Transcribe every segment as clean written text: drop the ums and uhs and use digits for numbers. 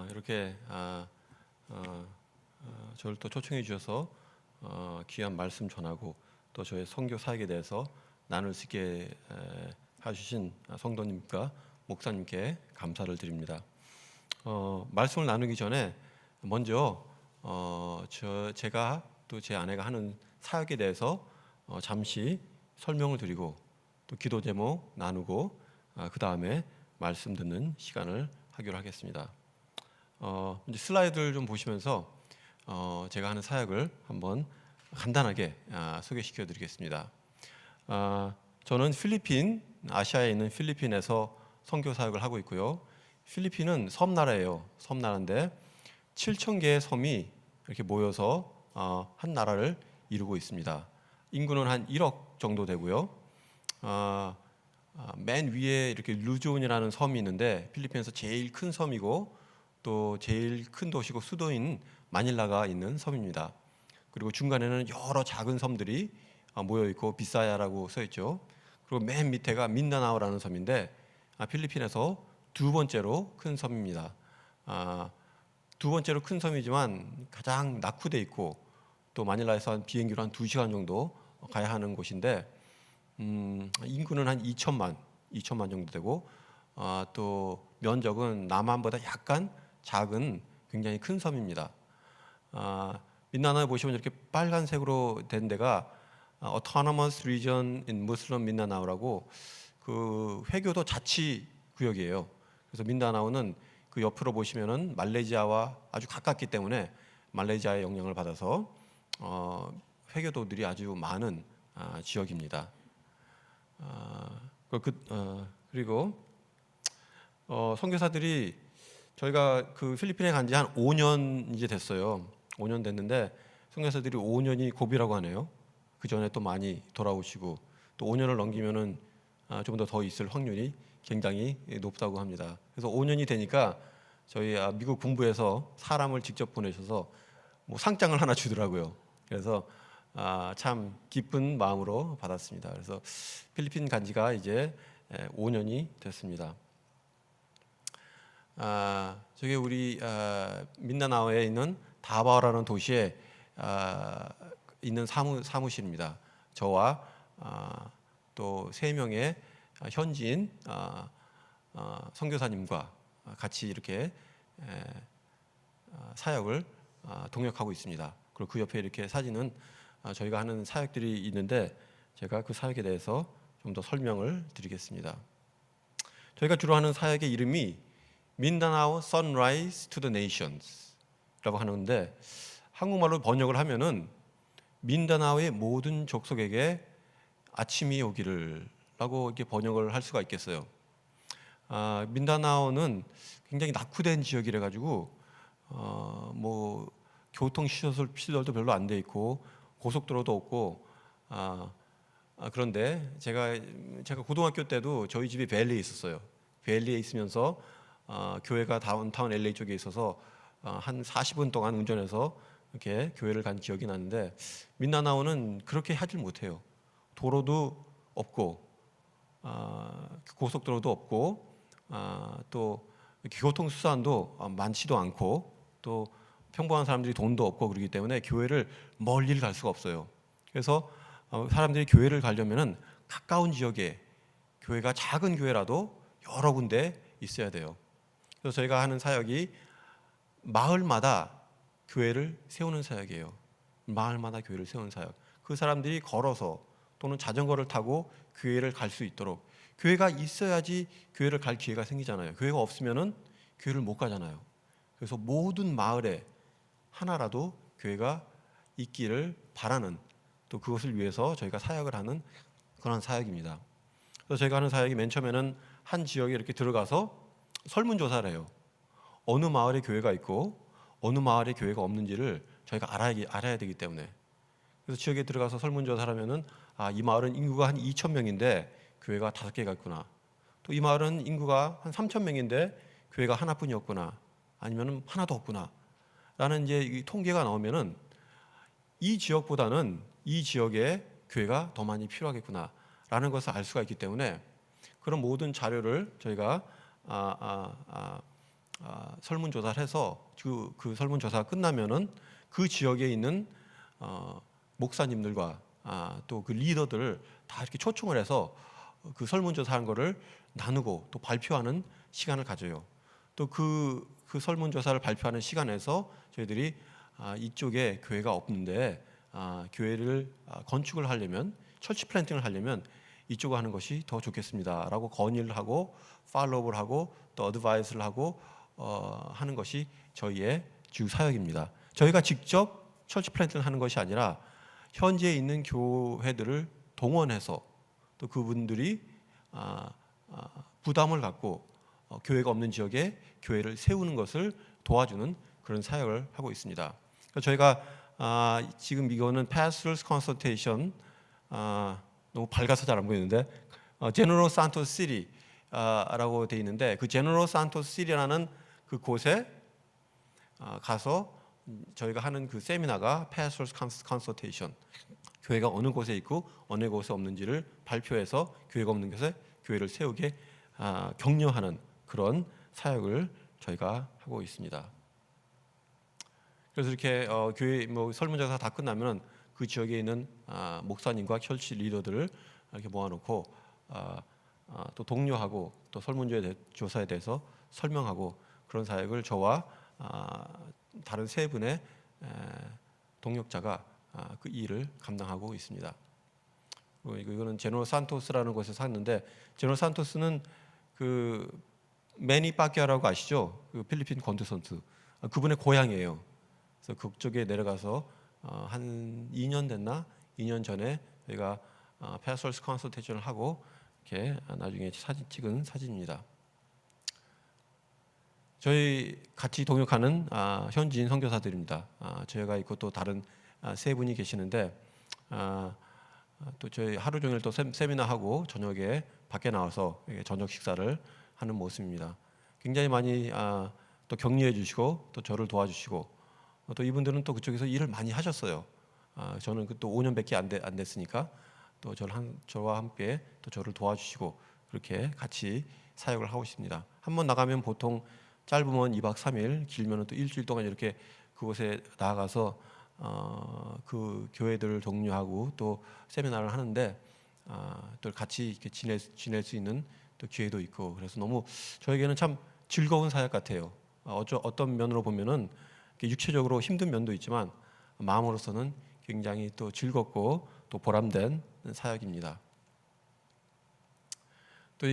이렇게 저를 또 초청해 주셔서 귀한 말씀 전하고 또 저의 선교 사역에 대해서 나눌 수 있게 해주신 성도님과 목사님께 감사를 드립니다. 말씀을 나누기 전에 먼저 제가 또 제 아내가 하는 사역에 대해서 잠시 설명을 드리고 또 기도 제목 나누고 그 다음에 말씀 듣는 시간을 하기로 하겠습니다. 이제 슬라이드를 좀 보시면서 제가 하는 사역을 한번 간단하게 소개시켜 드리겠습니다. 저는 아시아에 있는 필리핀에서 선교 사역을 하고 있고요. 필리핀은 섬나라예요. 섬나라인데 7,000개의 섬이 이렇게 모여서 한 나라를 이루고 있습니다. 인구는 한 1억 정도 되고요. 맨 위에 이렇게 루존이라는 섬이 있는데 필리핀에서 제일 큰 섬이고 또 제일 큰 도시고 수도인 마닐라가 있는 섬입니다. 그리고 중간에는 여러 작은 섬들이 모여 있고 비사야라고 써 있죠. 그리고 맨 밑에가 민다나오라는 섬인데 필리핀에서 두 번째로 큰 섬입니다. 두 번째로 큰 섬이지만 가장 낙후돼 있고 또 마닐라에서 한 비행기로 한 2시간 정도 가야 하는 곳인데 인구는 한 2천만 정도 되고 또 면적은 남한보다 약간 작은 굉장히 큰 섬입니다. 민다나오에 보시면 이렇게 빨간색으로 된 데가 Autonomous Region in Muslim Mindanao라고 그 회교도 자치 구역이에요. 그래서 민다나오는 그 옆으로 보시면은 말레이시아와 아주 가깝기 때문에 말레이시아의 영향을 받아서 회교도들이 아주 많은 지역입니다. 그리고 선교사들이 저희가 그 필리핀에 간 지 한 5년 이제 됐어요. 5년 됐는데 선교사들이 5년이 고비라고 하네요. 그 전에 또 많이 돌아오시고 또 5년을 넘기면은 좀 더 있을 확률이 굉장히 높다고 합니다. 그래서 5년이 되니까 저희 미국 군부에서 사람을 직접 보내셔서 뭐 상장을 하나 주더라고요. 그래서 참 기쁜 마음으로 받았습니다. 그래서 필리핀 간 지가 이제 5년이 됐습니다. 저게 우리 민다나오에 있는 다바오라는 도시에 있는 사무실입니다. 저와 또 3명의 현지인 선교사님과 같이 이렇게 사역을 동역하고 있습니다. 그리고 그 옆에 이렇게 사진은 저희가 하는 사역들이 있는데 제가 그 사역에 대해서 좀 더 설명을 드리겠습니다. 저희가 주로 하는 사역의 이름이 민다나오 Sunrise to the Nations라고 하는데 한국말로 번역을 하면은 민다나오의 모든 족속에게 아침이 오기를라고 이렇게 번역을 할 수가 있겠어요. 민다나오는 굉장히 낙후된 지역이라 가지고 뭐 교통 시설도 별로 안 돼 있고 고속도로도 없고 그런데 제가 고등학교 때도 저희 집이 벨리에 있었어요. 벨리에 있으면서 교회가 다운타운 LA 쪽에 있어서 한 40분 동안 운전해서 이렇게 교회를 간 기억이 나는데 민다나오는 그렇게 하질 못해요. 도로도 없고 고속도로도 없고 또 교통 수단도 많지도 않고 또 평범한 사람들이 돈도 없고 그러기 때문에 교회를 멀리를 갈 수가 없어요. 그래서 사람들이 교회를 가려면은 가까운 지역에 교회가 작은 교회라도 여러 군데 있어야 돼요. 그래서 저희가 하는 사역이 마을마다 교회를 세우는 사역이에요. 마을마다 교회를 세우는 사역. 그 사람들이 걸어서 또는 자전거를 타고 교회를 갈 수 있도록 교회가 있어야지 교회를 갈 기회가 생기잖아요. 교회가 없으면은 교회를 못 가잖아요. 그래서 모든 마을에 하나라도 교회가 있기를 바라는 또 그것을 위해서 저희가 사역을 하는 그런 사역입니다. 그래서 저희가 하는 사역이 맨 처음에는 한 지역에 이렇게 들어가서 설문조사를 해요. 어느 마을에 교회가 있고 어느 마을에 교회가 없는지를 저희가 알아야 되기 때문에 그래서 지역에 들어가서 설문조사를 하면은 이 마을은 인구가 한 2,000명인데 교회가 5개가 있구나. 또 이 마을은 인구가 한 3,000명인데 교회가 하나뿐이었구나. 아니면은 하나도 없구나. 라는 이제 이 통계가 나오면은 이 지역보다는 이 지역에 교회가 더 많이 필요하겠구나. 라는 것을 알 수가 있기 때문에 그런 모든 자료를 저희가 설문조사를 해서 그 설문조사가 끝나면은 그 지역에 있는 목사님들과 또 그 리더들을 다 이렇게 초청을 해서 그 설문조사한 거를 나누고 또 발표하는 시간을 가져요. 또 그 설문조사를 발표하는 시간에서 저희들이 이쪽에 교회가 없는데 교회를 건축을 하려면 철치 플랜팅을 하려면 이쪽을 하는 것이 더 좋겠습니다라고 건의를 하고 팔로우를 하고 또 어드바이스를 하고 하는 것이 저희의 주 사역입니다. 저희가 직접 철치 플랜팅을 하는 것이 아니라 현재 있는 교회들을 동원해서 또 그분들이 부담을 갖고 교회가 없는 지역에 교회를 세우는 것을 도와주는 그런 사역을 하고 있습니다. 저희가 지금 이거는 Pastors Consultation 너무 밝아서 잘 안 보이는데 제너럴 산토스 시티라고 되어 있는데 그 제너럴 산토스 시티라는 그 곳에 가서 저희가 하는 그 세미나가 Pastors Consultation, 교회가 어느 곳에 있고 어느 곳에 없는지를 발표해서 교회가 없는 곳에 교회를 세우게 격려하는 그런 사역을 저희가 하고 있습니다. 그래서 이렇게 교회 설문조사 다 끝나면 그 지역에 있는 목사님과 철치 리더들을 이렇게 모아놓고 또 독려하고 또 설문조사에 대해서 설명하고 그런 사역을 저와 다른 세 분의 동역자가 그 일을 감당하고 있습니다. 이거는 제너럴 산토스라는 곳에 샀는데 제너럴 산토스는 그 매니 파키아라고 아시죠? 그 필리핀 권투 선수 그분의 고향이에요. 그래서 그쪽에 내려가서 한 2년 됐나? 2년 전에 저희가 패스터스 컨설테이션을 하고 이렇게 나중에 사진 찍은 사진입니다. 저희 같이 동역하는 현지인 선교사들입니다. 저희가 있고 또 다른 세 분이 계시는데 또 저희 하루 종일 또 세미나하고 저녁에 밖에 나와서 저녁 식사를 하는 모습입니다. 굉장히 많이 또 격려해 주시고 또 저를 도와주시고 또 이분들은 또 그쪽에서 일을 많이 하셨어요. 저는 또 5년밖에 안 됐으니까 또 저와 함께 또 저를 도와주시고 그렇게 같이 사역을 하고 있습니다. 한번 나가면 보통 짧으면 2박 3일, 길면은 또 일주일 동안 이렇게 그곳에 나가서 그 교회들을 독려하고 또 세미나를 하는데 또 같이 이렇게 지낼 수 있는 또 기회도 있고 그래서 너무 저에게는 참 즐거운 사역 같아요. 어떤 면으로 보면은 육체적으로 힘든 면도 있지만 마음으로서는 굉장히 또 즐겁고 또 보람된 사역입니다. 또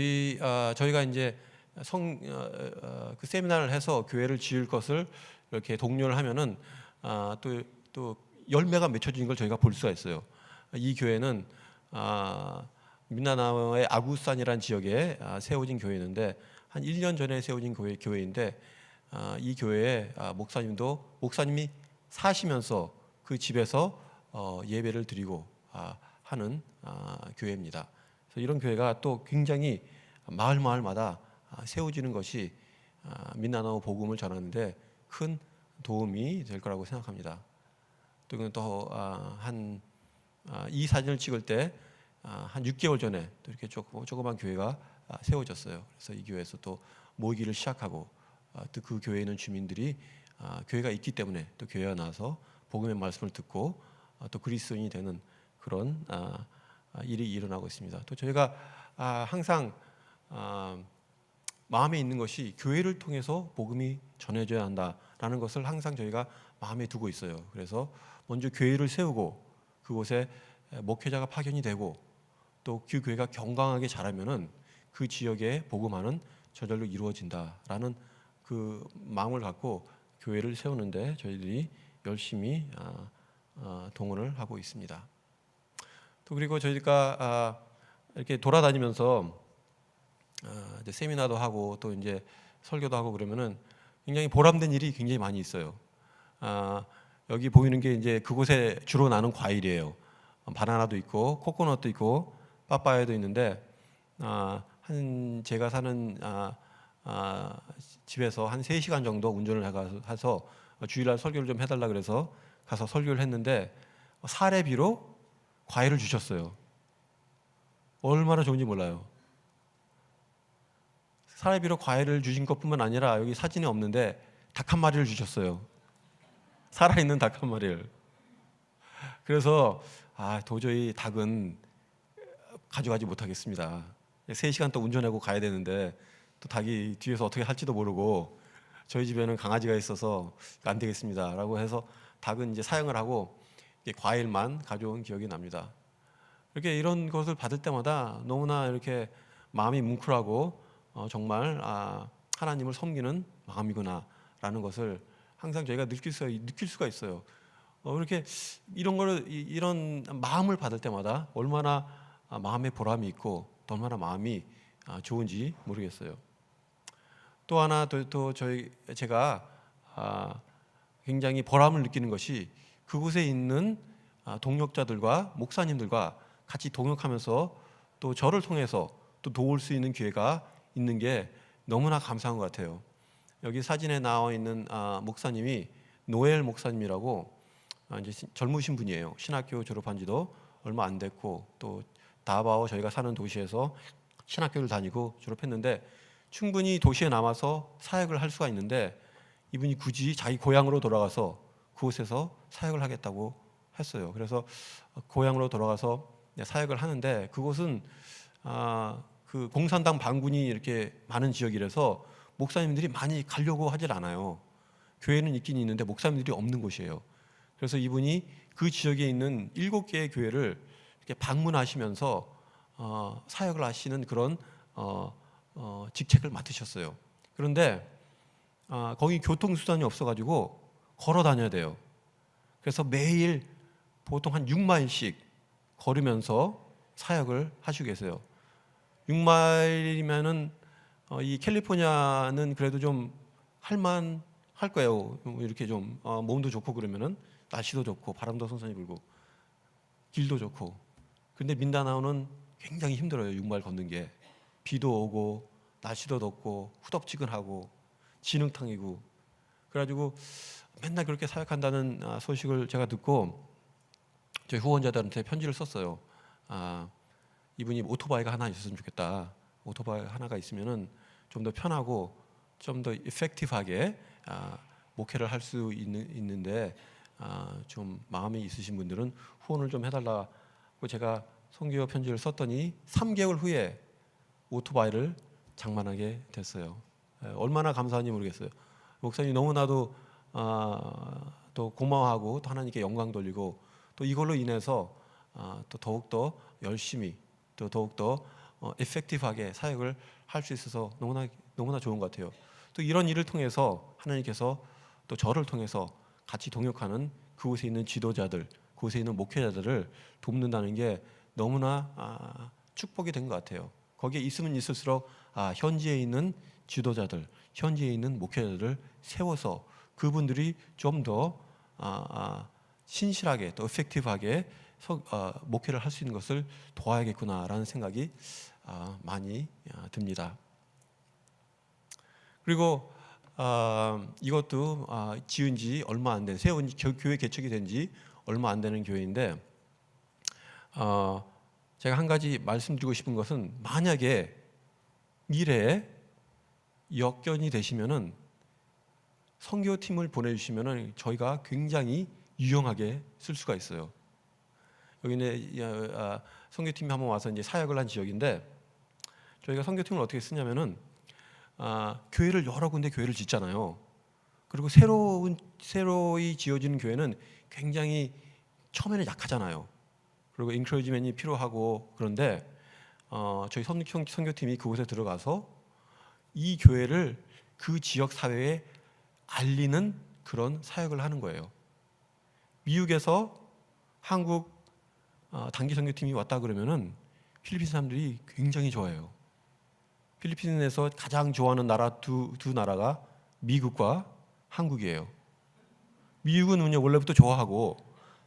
저희가 이제 그 세미나를 해서 교회를 지을 것을 이렇게 독려를 하면은 또 열매가 맺혀지는 걸 저희가 볼 수가 있어요. 이 교회는 민다나오의 아구산이라는 지역에 세워진 교회인데 한 1년 전에 세워진 교회인데 이 교회에 목사님이 사시면서 그 집에서 예배를 드리고 하는 교회입니다. 그래서 이런 교회가 또 굉장히 마을마다 세워지는 것이 민다나오 복음을 전하는데 큰 도움이 될 거라고 생각합니다. 이 사진을 찍을 때 한 6개월 전에 또 이렇게 조그만 교회가 세워졌어요. 그래서 이 교회에서 또 모이기를 시작하고 또 그 교회에 있는 주민들이 교회가 있기 때문에 또 교회에 나와서 복음의 말씀을 듣고 또 그리스도인이 되는 그런 일이 일어나고 있습니다. 또 저희가 항상 마음에 있는 것이 교회를 통해서 복음이 전해져야 한다라는 것을 항상 저희가 마음에 두고 있어요. 그래서 먼저 교회를 세우고 그곳에 목회자가 파견이 되고 또 그 교회가 건강하게 자라면은 그 지역에 복음화는 저절로 이루어진다라는 그 마음을 갖고 교회를 세우는데 저희들이 열심히 동원을 하고 있습니다. 또 그리고 저희가 이렇게 돌아다니면서 이제 세미나도 하고 또 이제 설교도 하고 그러면은 굉장히 보람된 일이 굉장히 많이 있어요. 여기 보이는 게 이제 그곳에 주로 나는 과일이에요. 바나나도 있고 코코넛도 있고 빠빠야도 있는데 제가 사는 집에서 한 3시간 정도 운전을 해서 주일날 설교를 좀 해달라 그래서 가서 설교를 했는데 사례비로 과일을 주셨어요. 얼마나 좋은지 몰라요. 사례비로 과일을 주신 것뿐만 아니라 여기 사진이 없는데 닭 한 마리를 주셨어요. 살아있는 닭 한 마리를. 그래서 도저히 닭은 가져가지 못하겠습니다. 3시간 또 운전하고 가야 되는데 또 닭이 뒤에서 어떻게 할지도 모르고 저희 집에는 강아지가 있어서 안 되겠습니다 라고 해서 닭은 이제 사양을 하고 과일만 가져온 기억이 납니다. 이렇게 이런 것을 받을 때마다 너무나 이렇게 마음이 뭉클하고 정말 하나님을 섬기는 마음이구나 라는 것을 항상 저희가 느낄 수가 있어요. 이렇게 이런 마음을 받을 때마다 얼마나 마음의 보람이 있고 또 얼마나 마음이 좋은지 모르겠어요. 또 하나 제가 굉장히 보람을 느끼는 것이 그곳에 있는 동역자들과 목사님들과 같이 동역하면서 또 저를 통해서 또 도울 수 있는 기회가 있는 게 너무나 감사한 것 같아요. 여기 사진에 나와 있는 목사님이 노엘 목사님이라고 이제 젊으신 분이에요. 신학교 졸업한 지도 얼마 안 됐고 또 다바오 저희가 사는 도시에서 신학교를 다니고 졸업했는데 충분히 도시에 남아서 사역을 할 수가 있는데 이분이 굳이 자기 고향으로 돌아가서 그곳에서 사역을 하겠다고 했어요. 그래서 고향으로 돌아가서 사역을 하는데 그곳은 그 공산당 반군이 이렇게 많은 지역이라서 목사님들이 많이 가려고 하질 않아요. 교회는 있긴 있는데 목사님들이 없는 곳이에요. 그래서 이분이 그 지역에 있는 7개의 교회를 이렇게 방문하시면서 사역을 하시는 그런 직책을 맡으셨어요. 그런데 거기 교통수단이 없어가지고 걸어 다녀야 돼요. 그래서 매일 보통 한 6마일씩 걸으면서 사역을 하시고 계세요. 6마일이면은 이 캘리포니아는 그래도 좀 할만할 거예요. 이렇게 좀 몸도 좋고 그러면은 날씨도 좋고 바람도 선선히 불고 길도 좋고. 근데 민다나오는 굉장히 힘들어요. 6마일 걷는 게. 비도 오고 날씨도 덥고 후덥지근하고 진흙탕이고. 그래가지고 맨날 그렇게 사역한다는 소식을 제가 듣고 저희 후원자들한테 편지를 썼어요. 이분이 오토바이가 하나 있었으면 좋겠다. 오토바이 하나가 있으면은 좀 더 편하고 좀 더 이펙티브하게 목회를 할 수 있는데 좀 마음이 있으신 분들은 후원을 좀 해달라고 제가 선교 편지를 썼더니 3개월 후에 오토바이를 장만하게 됐어요. 얼마나 감사한지 모르겠어요. 목사님 너무나도 또 고마워하고 또 하나님께 영광 돌리고 또 이걸로 인해서 또 더욱더 열심히 또 더욱더 에펙티브하게 사역을 할 수 있어서 너무나 좋은 것 같아요. 또 이런 일을 통해서 하나님께서 또 저를 통해서 같이 동역하는 그곳에 있는 지도자들, 그곳에 있는 목회자들을 돕는다는 게 너무나 축복이 된 것 같아요. 거기에 있으면 있을수록 현지에 있는 지도자들, 현지에 있는 목회자들을 세워서 그분들이 좀 더 신실하게 또 에펙티브하게 목회를 할 수 있는 것을 도와야겠구나라는 생각이 많이 듭니다. 그리고 이것도 지은 지 얼마 안 된, 세운 교회 개척이 된 지 얼마 안 되는 교회인데 제가 한 가지 말씀드리고 싶은 것은 만약에 미래에 역견이 되시면은 선교팀을 보내주시면은 저희가 굉장히 유용하게 쓸 수가 있어요. 여기는 선교팀이 한번 와서 이제 사역을 한 지역인데 저희가 선교팀을 어떻게 쓰냐면은 교회를 여러 군데 교회를 짓잖아요. 그리고 새로이 지어지는 교회는 굉장히 처음에는 약하잖아요. 그리고 인크로지먼이 필요하고 그런데 저희 선교팀이 그곳에 들어가서 이 교회를 그 지역 사회에 알리는 그런 사역을 하는 거예요. 미국에서 한국 단기 선교팀이 왔다 그러면은 필리핀 사람들이 굉장히 좋아해요. 필리핀에서 가장 좋아하는 나라 두 나라가 미국과 한국이에요. 미국은 원래부터 좋아하고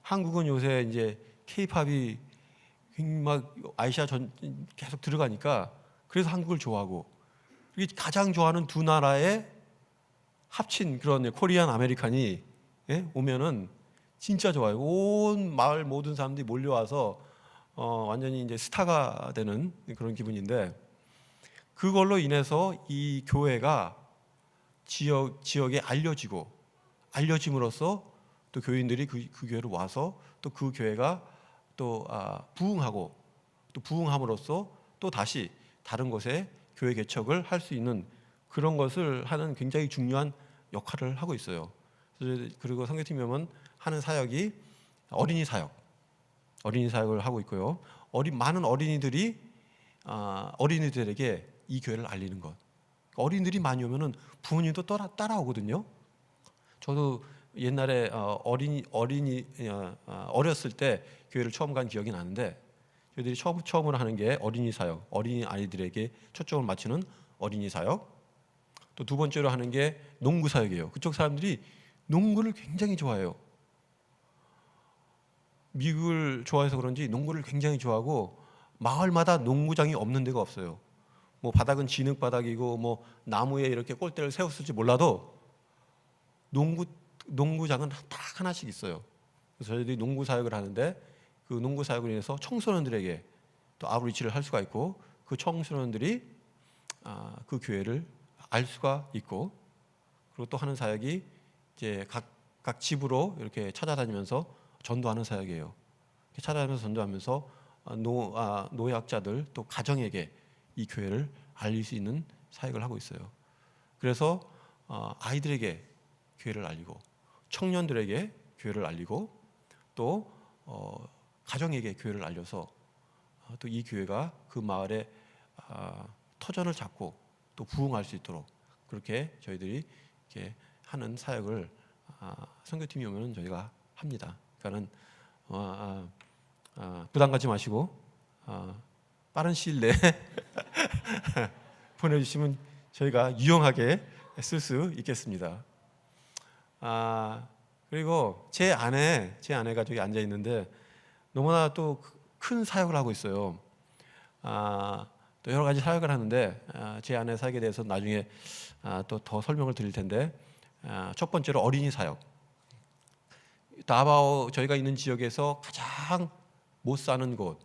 한국은 요새 이제 K-팝이 막 아시아 전 계속 들어가니까 그래서 한국을 좋아하고 이게 가장 좋아하는 두 나라의 합친 그런 코리안 아메리칸이 오면은 진짜 좋아요. 온 마을 모든 사람들이 몰려와서 완전히 이제 스타가 되는 그런 기분인데 그걸로 인해서 이 교회가 지역에 알려짐으로써 또 교인들이 그 교회로 와서 또 그 교회가 또 부흥하고 또 부흥함으로써 또 다시 다른 곳에 교회 개척을 할 수 있는 그런 것을 하는 굉장히 중요한 역할을 하고 있어요. 그리고 선교팀이 보면 하는 사역이 어린이 사역을 하고 있고요. 많은 어린이들에게 이 교회를 알리는 것. 어린이들이 많이 오면은 부모님도 따라오거든요. 저도 옛날에 어렸을 때 교회를 처음 간 기억이 나는데, 저희들이 처음으로 하는 게 어린이 사역, 어린이 아이들에게 초점을 맞추는 어린이 사역. 또 두 번째로 하는 게 농구 사역이에요. 그쪽 사람들이 농구를 굉장히 좋아해요. 미국을 좋아해서 그런지 농구를 굉장히 좋아하고, 마을마다 농구장이 없는 데가 없어요. 뭐 바닥은 진흙 바닥이고 뭐 나무에 이렇게 골대를 세웠을지 몰라도 농구장은 딱 하나씩 있어요. 그래서 저희들이 농구 사역을 하는데, 그 농구 사역을 인해서 청소년들에게 또 아웃리치를 할 수가 있고, 그 청소년들이 그 교회를 알 수가 있고, 그리고 또 하는 사역이 이제 각 집으로 이렇게 찾아다니면서 전도하는 사역이에요. 찾아다니면서 전도하면서 노약자들 또 가정에게 이 교회를 알릴 수 있는 사역을 하고 있어요. 그래서 아이들에게 교회를 알리고, 청년들에게 교회를 알리고, 또 가정에게 교회를 알려서 또 이 교회가 그 마을에 터전을 잡고 또 부흥할 수 있도록 그렇게 저희들이 이렇게 하는 사역을 선교팀이 오면 저희가 합니다. 그러니까는 부담 갖지 마시고 빠른 시일 내에 보내주시면 저희가 유용하게 쓸 수 있겠습니다. 그리고 제 아내가 저기 앉아 있는데 너무나 또 큰 사역을 하고 있어요. 또 여러 가지 사역을 하는데 제 아내 사역에 대해서 나중에 또 더 설명을 드릴 텐데, 첫 번째로 어린이 사역. 다바오 저희가 있는 지역에서 가장 못 사는 곳,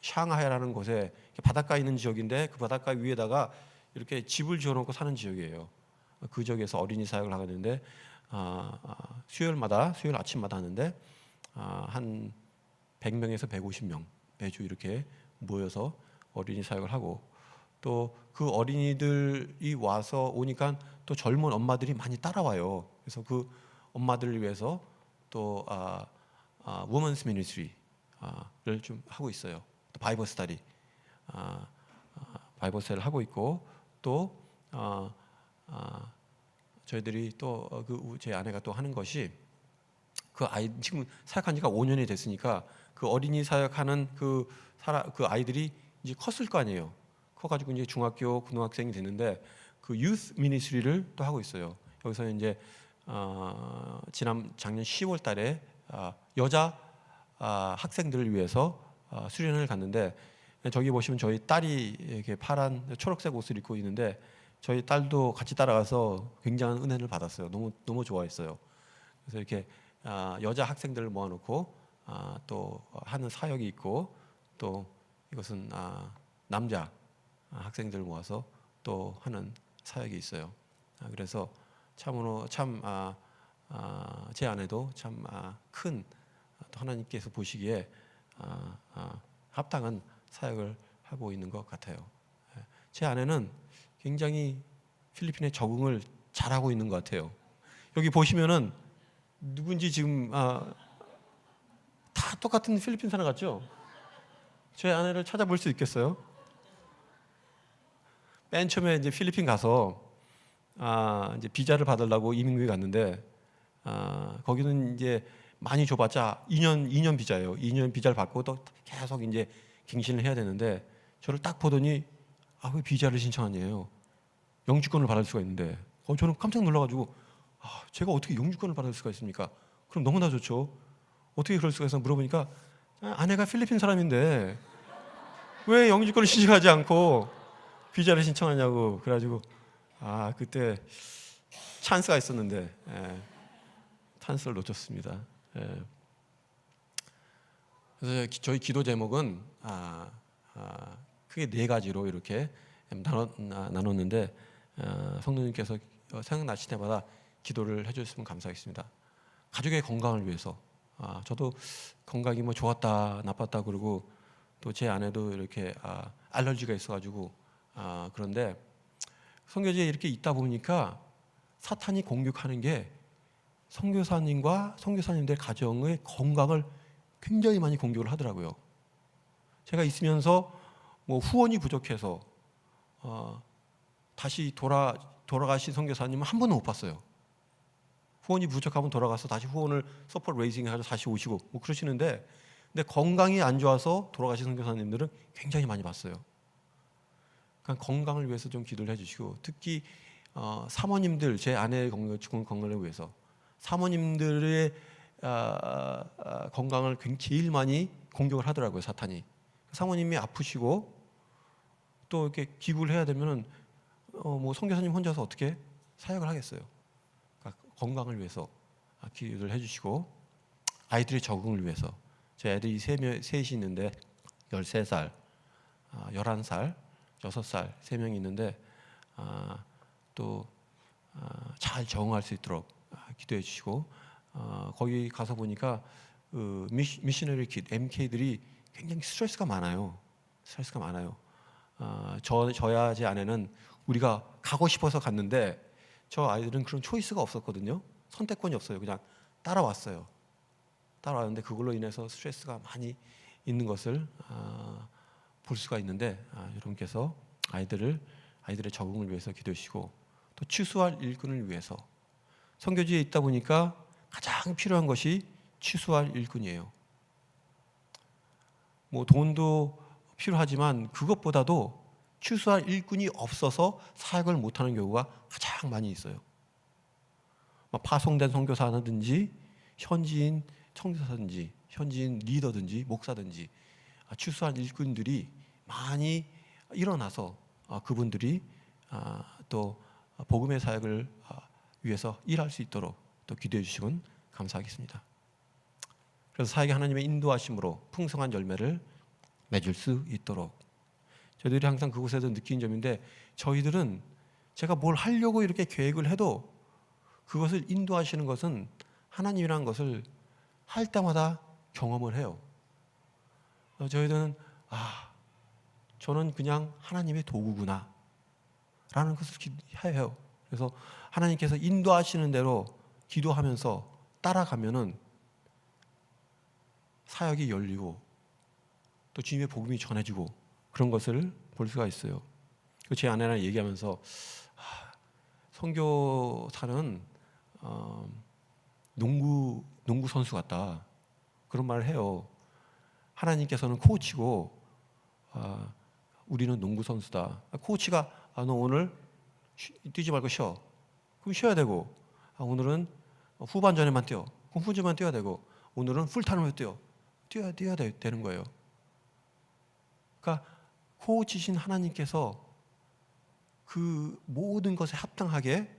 샹하이라는 곳에 바닷가 있는 지역인데, 그 바닷가 위에다가 이렇게 집을 지어놓고 사는 지역이에요. 그 지역에서 어린이 사역을 하는데, 수요일 아침마다 하는데 한 100명에서 150명 매주 이렇게 모여서 어린이 사역을 하고, 또 그 어린이들이 오니까 또 젊은 엄마들이 많이 따라와요. 그래서 그 엄마들을 위해서 또 women's ministry를 좀 하고 있어요. 또 바이블 스터디, 바이블 스터디를 하고 있고, 또 저희들이 또 제 아내가 또 하는 것이, 지금 사역한 지가 5년이 됐으니까 그 어린이 사역하는 그 아이들이 이제 컸을 거 아니에요. 커가지고 이제 중학교, 고등학생이 됐는데 그 유스 미니스트리를 또 하고 있어요. 여기서 이제 작년 10월달에 여자 학생들을 위해서 수련을 갔는데, 저기 보시면 저희 딸이 이렇게 파란 초록색 옷을 입고 있는데, 저희 딸도 같이 따라가서 굉장한 은혜를 받았어요. 너무 좋아했어요. 그래서 이렇게 여자 학생들을 모아놓고 또 하는 사역이 있고, 또 이것은 남자 학생들을 모아서 또 하는 사역이 있어요. 그래서 참으로 제 아내도 참 큰 하나님께서 보시기에 합당한 사역을 하고 있는 것 같아요. 제 아내는 굉장히 필리핀에 적응을 잘하고 있는 것 같아요. 여기 보시면은 누군지 지금 다 똑같은 필리핀 사람 같죠? 제 아내를 찾아볼 수 있겠어요? 맨 처음에 이제 필리핀 가서 이제 비자를 받으려고 이민국에 갔는데, 거기는 이제 많이 줘봤자 2년 비자예요. 2년 비자를 받고 또 계속 이제 갱신을 해야 되는데, 저를 딱 보더니 왜 비자를 신청하냐요? 영주권을 받을 수가 있는데, 저는 깜짝 놀라가지고 제가 어떻게 영주권을 받을 수가 있습니까? 그럼 너무나 좋죠. 어떻게 그럴 수가 있어? 물어보니까 아내가 필리핀 사람인데 왜 영주권을 신청하지 않고 비자를 신청하냐고. 그래가지고 그때 찬스가 있었는데 찬스를 놓쳤습니다. 그래서 저희 기도 제목은 크게 네 가지로 이렇게 나눴는데 성도님께서 생각나실 때마다 기도를 해주셨으면 감사하겠습니다. 가족의 건강을 위해서. 저도 건강이 뭐 좋았다 나빴다 그러고 또 제 아내도 이렇게 알러지가 있어가지고 그런데 선교지에 이렇게 있다 보니까 사탄이 공격하는 게 선교사님과 선교사님들 가정의 건강을 굉장히 많이 공격을 하더라고요. 제가 있으면서 뭐 후원이 부족해서 다시 돌아가신 선교사님은 한 번도 못 봤어요. 후원이 부족하면 돌아가서 다시 후원을 서포트 레이징 해서 다시 오시고 뭐 그러시는데, 근데 건강이 안 좋아서 돌아가신 선교사님들은 굉장히 많이 봤어요. 그러니까 건강을 위해서 좀 기도를 해주시고, 특히 사모님들, 제 아내의 건강을 위해서 사모님들의 건강을 제일 많이 공격을 하더라고요, 사탄이. 사모님이 아프시고 또 이렇게 기부를 해야 되면은 뭐 선교사님 혼자서 어떻게 사역을 하겠어요. 그러니까 건강을 위해서 기도를 해주시고, 아이들의 적응을 위해서. 제 애들이 셋이 있는데 13살, 11살, 6살 3명이 있는데 또 잘 적응할 수 있도록 기도해 주시고, 거기 가서 보니까 미셔너리 킷, MK들이 굉장히 스트레스가 많아요. 저야 제 아내는 우리가 가고 싶어서 갔는데 저 아이들은 그런 초이스가 없었거든요. 선택권이 없어요. 그냥 따라왔는데 그걸로 인해서 스트레스가 많이 있는 것을 볼 수가 있는데, 여러분께서 아이들의 적응을 위해서 기도해 주시고, 또 취수할 일꾼을 위해서. 선교지에 있다 보니까 가장 필요한 것이 취수할 일꾼이에요. 뭐 돈도 필요하지만 그것보다도 취수할 일꾼이 없어서 사역을 못하는 경우가 가장 많이 있어요. 파송된 선교사든지 현지인 청교사든지 현지인 리더든지 목사든지 취수한 일꾼들이 많이 일어나서 그분들이 또 복음의 사역을 위해서 일할 수 있도록 또 기도해 주시면 감사하겠습니다. 그래서 사역이 하나님의 인도하심으로 풍성한 열매를 맺을 수 있도록, 저희들이 항상 그곳에서 느낀 점인데, 저희들은 제가 뭘 하려고 이렇게 계획을 해도 그것을 인도하시는 것은 하나님이라는 것을 할 때마다 경험을 해요. 저희들은 저는 그냥 하나님의 도구구나 라는 것을 해요. 그래서 하나님께서 인도하시는 대로 기도하면서 따라가면은 사역이 열리고 또 주님의 복음이 전해지고 그런 것을 볼 수가 있어요. 제 아내랑 얘기하면서 선교사는 농구 선수 같다, 그런 말을 해요. 하나님께서는 코치고 우리는 농구 선수다. 코치가 너 오늘 뛰지 말고 쉬어. 그럼 쉬어야 되고, 오늘은 후반전에만 뛰어. 그럼 후반전만 뛰어야 되고, 오늘은 풀타임으로 뛰어야 되는 거예요. 그러니까 코치신 하나님께서 그 모든 것에 합당하게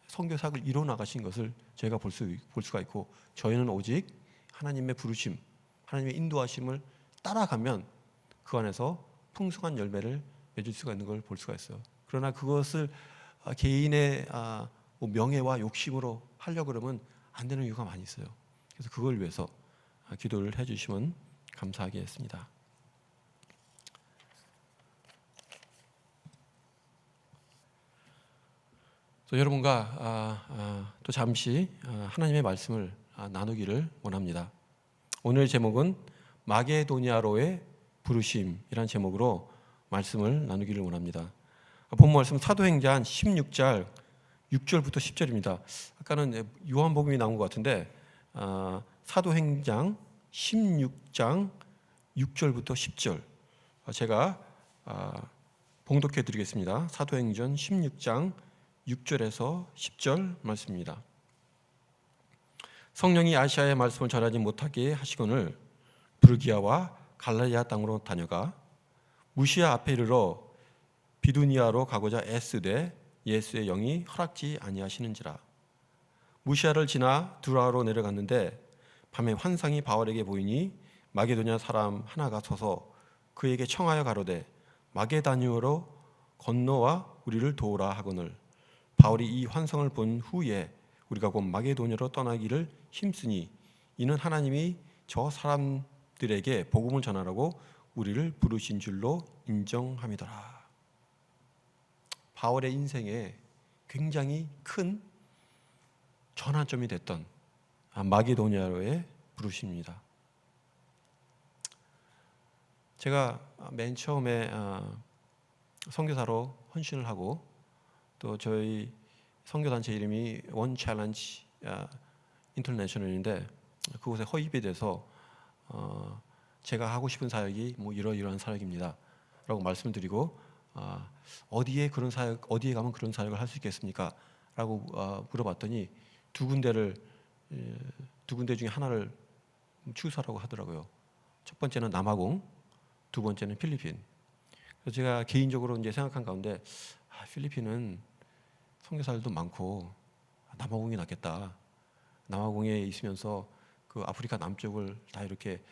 선교사역을 이뤄 나가신 것을 저희가 볼 수가 있고, 저희는 오직 하나님의 부르심, 하나님의 인도하심을 따라가면 그 안에서 풍성한 열매를 맺을 수가 있는 걸 볼 수가 있어요. 그러나 그것을 개인의 명예와 욕심으로 하려고 그러면 안 되는 이유가 많이 있어요. 그래서 그걸 위해서 기도를 해주시면 감사하겠습니다. 여러분과 또 잠시 하나님의 말씀을 나누기를 원합니다. 오늘 제목은 마게도니아로의 부르심이라는 제목으로 말씀을 나누기를 원합니다. 본 말씀 사도행전 16장 6절부터 10절입니다. 아까는 요한복음이 나온 것 같은데 사도행전 16장 6절부터 10절 제가 봉독해 드리겠습니다. 사도행전 16장 6절에서 10절 말씀입니다. 성령이 아시아의 말씀을 전하지 못하게 하시거늘 부르기아와 갈라디아 땅으로 다녀가 무시아 앞에 이르러 비두니아로 가고자 애쓰되 예수의 영이 허락지 아니하시는지라. 무시아를 지나 두라로 내려갔는데 밤에 환상이 바울에게 보이니 마게도냐 사람 하나가 서서 그에게 청하여 가로되 마게다니오로 건너와 우리를 도우라 하거늘. 바울이 이 환상을 본 후에 우리가 곧 마게도냐로 떠나기를 힘쓰니 이는 하나님이 저 사람들에게 복음을 전하라고 우리를 부르신 줄로 인정함이더라. 바울의 인생에 굉장히 큰 전환점이 됐던 마게도냐로의 부르심입니다. 제가 맨 처음에 선교사로 헌신을 하고 또 저희 선교단체 이름이 원 챌린지 인터내셔널인데 그곳에 허입이 돼서 제가 하고 싶은 사역이 뭐 이러이러한 사역입니다 라고 말씀을 드리고 어디에 가면 그런 사역을 할 수 있겠습니까? 라고 물어봤더니 두 군데 중에 하나를 추구하라고 하더라고요. 첫 번째는 남아공, 두 번째는 필리핀. 그래서 제가 개인적으로 이제 생각한 가운데 필리핀은 선교사들도 많고 남아공이 낫겠다. 남아공에 있으면서 그 아프리카 남쪽을 다 이렇게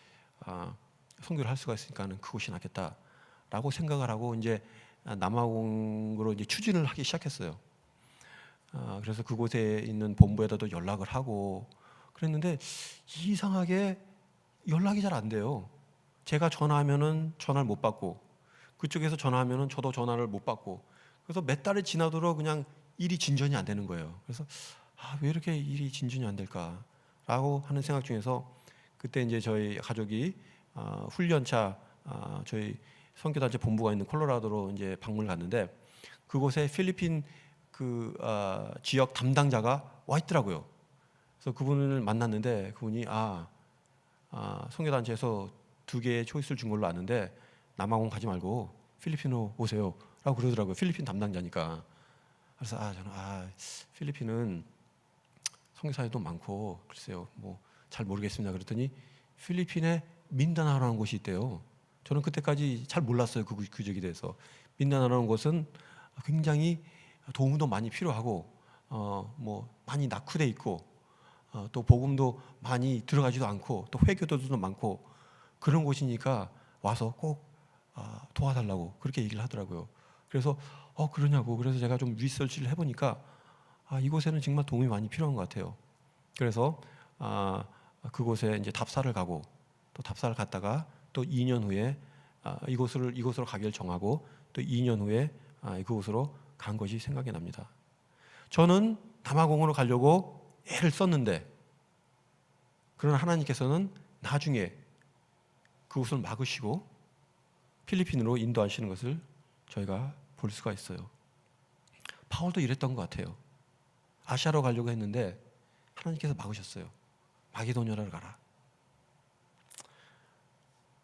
선교를 할 수가 있으니까는 그곳이 낫겠다라고 생각을 하고 이제 남아공으로 이제 추진을 하기 시작했어요. 그래서 그곳에 있는 본부에다도 연락을 하고 그랬는데 이상하게 연락이 잘 안 돼요. 제가 전화하면은 전화를 못 받고 그쪽에서 전화하면은 저도 전화를 못 받고 그래서 몇 달이 지나도록 그냥 일이 진전이 안 되는 거예요. 그래서 왜 이렇게 일이 진전이 안 될까라고 하는 생각 중에서 그때 이제 저희 가족이 훈련차 저희 선교단체 본부가 있는 콜로라도로 이제 방문을 갔는데 그곳에 필리핀 그 지역 담당자가 와 있더라고요. 그래서 그분을 만났는데 그분이 선교단체에서 2개의 초이스를 준 걸로 아는데 남아공 가지 말고 필리핀으로 오세요 라고 그러더라고요. 필리핀 담당자니까. 그래서 저는 필리핀은 선교사들도 많고 글쎄요 뭐 잘 모르겠습니다. 그랬더니 필리핀에 민다나오라는 곳이 있대요. 저는 그때까지 잘 몰랐어요. 그 지역에 대해서. 민다나오라는 곳은 굉장히 도움도 많이 필요하고 뭐 많이 낙후돼 있고 또 복음도 많이 들어가지도 않고 또 회교도도 많고 그런 곳이니까 와서 꼭 도와달라고 그렇게 얘기를 하더라고요. 그래서 그러냐고. 그래서 제가 좀 리서치를 해보니까 이곳에는 정말 도움이 많이 필요한 것 같아요. 그래서 그곳에 이제 답사를 가고 또 답사를 갔다가 또 2년 후에 이곳으로 가기를 정하고 또 2년 후에 그곳으로 간 것이 생각이 납니다. 저는 남아공으로 가려고 애를 썼는데 그러나 하나님께서는 나중에 그곳을 막으시고 필리핀으로 인도하시는 것을 저희가 볼 수가 있어요. 바울도 이랬던 것 같아요. 아시아로 가려고 했는데 하나님께서 막으셨어요. 마게도냐로 가라.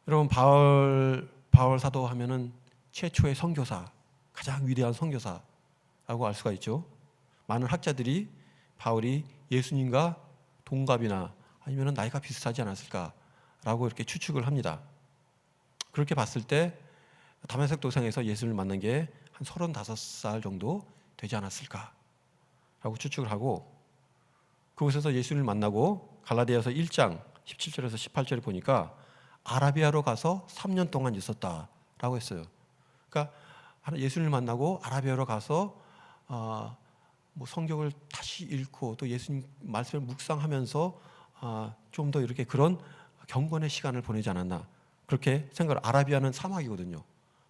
여러분 바울 사도 하면은 최초의 선교사, 가장 위대한 선교사라고 알 수가 있죠. 많은 학자들이 바울이 예수님과 동갑이나 아니면 나이가 비슷하지 않았을까라고 이렇게 추측을 합니다. 그렇게 봤을 때 다메섹 도상에서 예수님을 만난 게 한 35살 정도 되지 않았을까라고 추측을 하고 그곳에서 예수님을 만나고 갈라디아서 1장 17절에서 18절을 보니까 아라비아로 가서 3년 동안 있었다라고 했어요. 그러니까 예수님을 만나고 아라비아로 가서 뭐 성경을 다시 읽고 또 예수님 말씀을 묵상하면서 좀 더 이렇게 그런 경건의 시간을 보내지 않았나 그렇게 생각을. 아라비아는 사막이거든요.